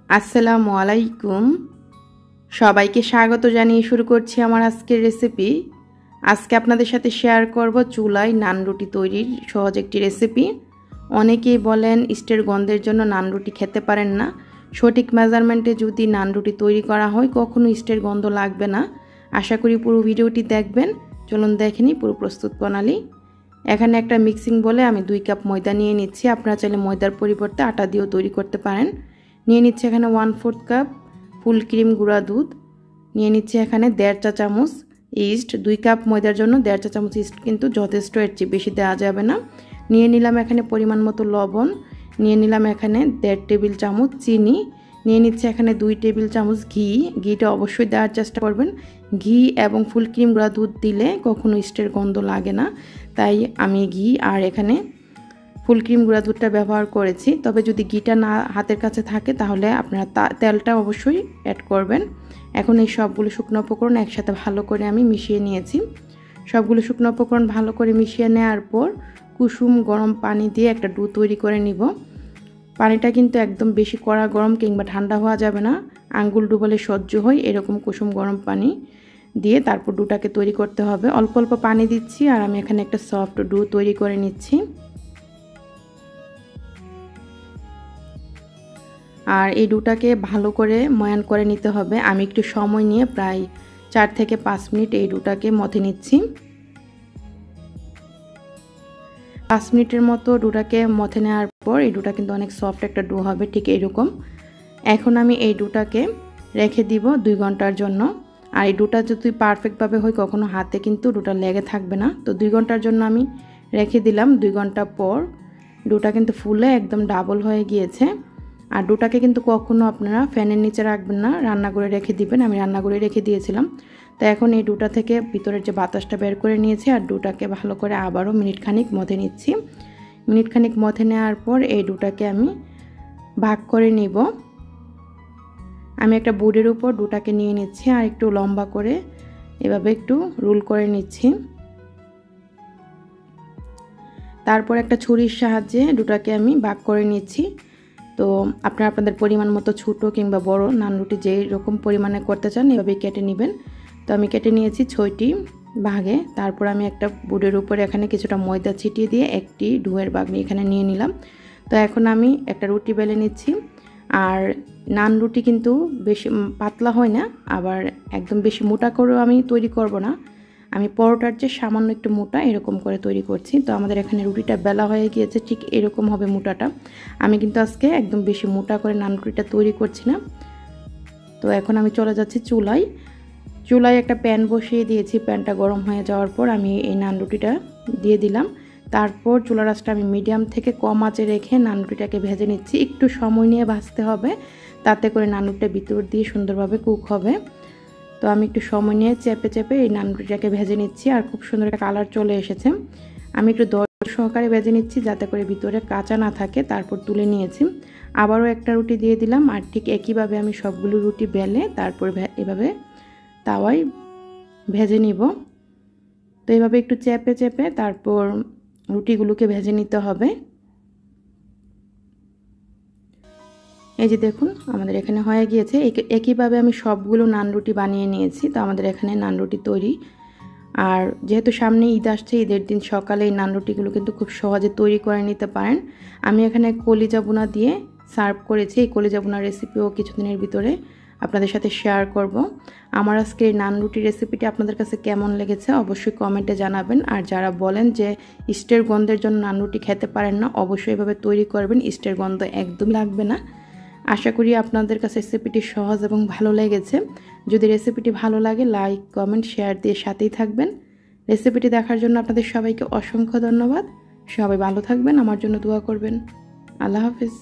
আসসালামু আলাইকুম। সবাইকে স্বাগত জানিয়ে শুরু করছি আমার আজকের রেসিপি। আজকে আপনাদের সাথে শেয়ার করব চুলায় নান রুটি তৈরির সহজ একটি রেসিপি। অনেকেই বলেন ইস্টের গন্ধের জন্য নান রুটি খেতে পারেন না। সঠিক মেজারমেন্টে যদি নান রুটি তৈরি করা হয় কখনো ইস্টের গন্ধ লাগবে না। আশা করি পুরো ভিডিওটি দেখবেন। চলুন দেখে নিই পুরো প্রস্তুত প্রণালী। এখানে একটা মিক্সিং বলে আমি 2 কাপ ময়দা নিয়ে নিচ্ছি। আপনারা চাইলে ময়দার পরিবর্তে আটা দিয়েও তৈরি করতে পারেন। নিয়ে নিচ্ছে এখানে 1/4 কাপ ফুল ক্রিম গুঁড়া দুধ। নিয়ে নিচ্ছে এখানে 1.5 চা চামচ ইস্ট। 2 কাপ ময়দার জন্য 1.5 চা চামচ ইস্ট কিন্তু যথেষ্ট, এর চেয়ে বেশি দেওয়া যাবে না। নিয়ে নিলাম এখানে পরিমাণ মতো লবণ। নিয়ে নিলাম এখানে 1.5 টেবিল চামচ চিনি। নিয়ে নিচ্ছে এখানে 2 টেবিল চামচ ঘি। ঘিটা অবশ্যই দেওয়ার চেষ্টা করবেন। ঘি এবং ফুল ক্রিম গুঁড়া দুধ দিলে কখনো ইস্টের গন্ধ লাগে না, তাই আমি ঘি আর এখানে ফুল ক্রিম গুঁড়া দুধটা ব্যবহার করেছি। তবে যদি ঘিটা না হাতের কাছে থাকে তাহলে আপনারা তেলটা অবশ্যই অ্যাড করবেন। এখন এই সবগুলো শুকনো উপকরণ একসাথে ভালো করে আমি মিশিয়ে নিয়েছি। সবগুলো শুকনো উপকরণ ভালো করে মিশিয়ে নেওয়ার পর কুসুম গরম পানি দিয়ে একটা ডো তৈরি করে নিব। পানিটা কিন্তু একদম বেশি কড়া গরম কিংবা ঠান্ডা হওয়া যাবে না, আঙ্গুল ডুবালে সহ্য হয় এরকম কুসুম গরম পানি দিয়ে তারপর ডোটাকে তৈরি করতে হবে। অল্প অল্প পানি দিচ্ছি আর আমি এখানে একটা সফট ডো তৈরি করে নিচ্ছি। আর এই ডোটাকে ভালো করে ময়ান করে নিতে হবে। আমি একটু সময় নিয়ে প্রায় 4 থেকে 5 মিনিট এই ডোটাকে মথে নিচ্ছি। 5 মিনিটের মতো ডোটাকে মথে নেওয়ার পর এই ডোটা কিন্তু অনেক সফট একটা ডো হবে, ঠিক এরকম। এখন আমি এই ডোটাকে রেখে দিব 2 ঘন্টার জন্য। আর এই ডোটা যদি পারফেক্টভাবে হয় কখনো হাতে কিন্তু ডোটা লেগে থাকবে না। তো 2 ঘন্টার জন্য আমি রেখে দিলাম। 2 ঘন্টা পর ডোটা কিন্তু ফুলে একদম ডাবল হয়ে গিয়েছে। আর ডোটাকে কিন্তু কখনো আপনারা ফ্যানের নিচে রাখবেন না, রান্নাঘরে রেখে দিবেন। আমি রান্নাঘরে রেখে দিয়েছিলাম। তো এখন এই ডোটা থেকে ভিতরের যে বাতাসটা বের করে নিয়েছি আর ডোটাকে ভালো করে আবারও মিনিট খানিক মথে নিচ্ছি। মিনিট খানিক মথে নেওয়ার পর এই ডোটাকে আমি ভাগ করে নিব। আমি একটা বোর্ডের উপর ডোটাকে নিয়ে নিচ্ছি আর একটু লম্বা করে এভাবে একটু রোল করে নিচ্ছি। তারপর একটা ছুরির সাহায্যে ডোটাকে আমি ভাগ করে নিচ্ছি। তো আপনারা আপনাদের পরিমাণ মতো ছোটো কিংবা বড় নান রুটি যেই রকম পরিমাণে করতে চান এভাবেই কেটে নেবেন। তো আমি কেটে নিয়েছি 6টি ভাগে। তারপর আমি একটা বোর্ডের উপরে এখানে কিছুটা ময়দা ছিটিয়ে দিয়ে একটি ডোয়ের ভাগ এখানে নিয়ে নিলাম। তো এখন আমি একটা রুটি বেলে নিচ্ছি। আর নান রুটি কিন্তু বেশি পাতলা হয় না, আবার একদম বেশি মোটা করেও আমি তৈরি করব না। আমি পরোটার যে সামান্য একটু মোটা এরকম করে তৈরি করছি। তো আমাদের এখানে রুটিটা বেলা হয়ে গিয়েছে, ঠিক এরকম হবে মোটাটা। আমি কিন্তু আজকে একদম বেশি মোটা করে নান রুটিটা তৈরি করছি না। তো এখন আমি চলে যাচ্ছি চুলায়। চুলায় একটা প্যান বসিয়ে দিয়েছি। প্যানটা গরম হয়ে যাওয়ার পর আমি এই নান রুটিটা দিয়ে দিলাম। তারপর চুলার আঁচটা আমি মিডিয়াম থেকে কম আঁচে রেখে নান রুটিটাকে ভেজে নিচ্ছি। একটু সময় নিয়ে ভাজতে হবে, তাতে করে নান রুটিটা ভিতর দিয়ে সুন্দরভাবে কুক হবে। তো আমি একটু সময় নিয়ে চেপে চেপে এই নান রুটিটাকে ভেজে নিচ্ছি। আর খুব সুন্দর একটা কালার চলে এসেছে। আমি একটু ধৈর্য সহকারে ভেজে নিচ্ছি যাতে করে ভিতরে কাঁচা না থাকে। তারপর তুলে নিয়েছি। আবারও একটা রুটি দিয়ে দিলাম। আর ঠিক একইভাবে আমি সবগুলো রুটি বেলে তারপর এভাবে তাওয়ায় ভেজে নিব। তো এইভাবে একটু চেপে চেপে তারপর রুটিগুলোকে ভেজে নিতে হবে। এই যে দেখুন আমাদের এখানে হয়ে গিয়েছে। একইভাবে আমি সবগুলো নান রুটি বানিয়ে নিয়েছি। তো আমাদের এখানে নান রুটি তৈরি। আর যেহেতু সামনে ঈদ আসছে, ঈদের দিন সকালে এই নান রুটিগুলো কিন্তু খুব সহজে তৈরি করে নিতে পারেন। আমি এখানে কলিজা বোনা দিয়ে সার্ভ করেছি। এই কলিজা বোনার রেসিপিও কিছুদিনের ভিতরে আপনাদের সাথে শেয়ার করব। আমার আজকে এই নান রুটি রেসিপিটি আপনাদের কাছে কেমন লেগেছে অবশ্যই কমেন্টে জানাবেন। আর যারা বলেন যে ইস্টের গন্ধের জন্য নান রুটি খেতে পারেন না, অবশ্যই এভাবে তৈরি করবেন, ইস্টের গন্ধ একদম লাগবে না। আশা করি আপনাদের কাছে রেসিপিটি সহজ এবং ভালো লেগেছে। যদি রেসিপিটি ভালো লাগে লাইক কমেন্ট শেয়ার দিয়ে সাথেই থাকবেন। রেসিপিটি দেখার জন্য আপনাদের সবাইকে অসংখ্য ধন্যবাদ। সবাই ভালো থাকবেন, আমার জন্য দোয়া করবেন। আল্লাহ হাফিজ।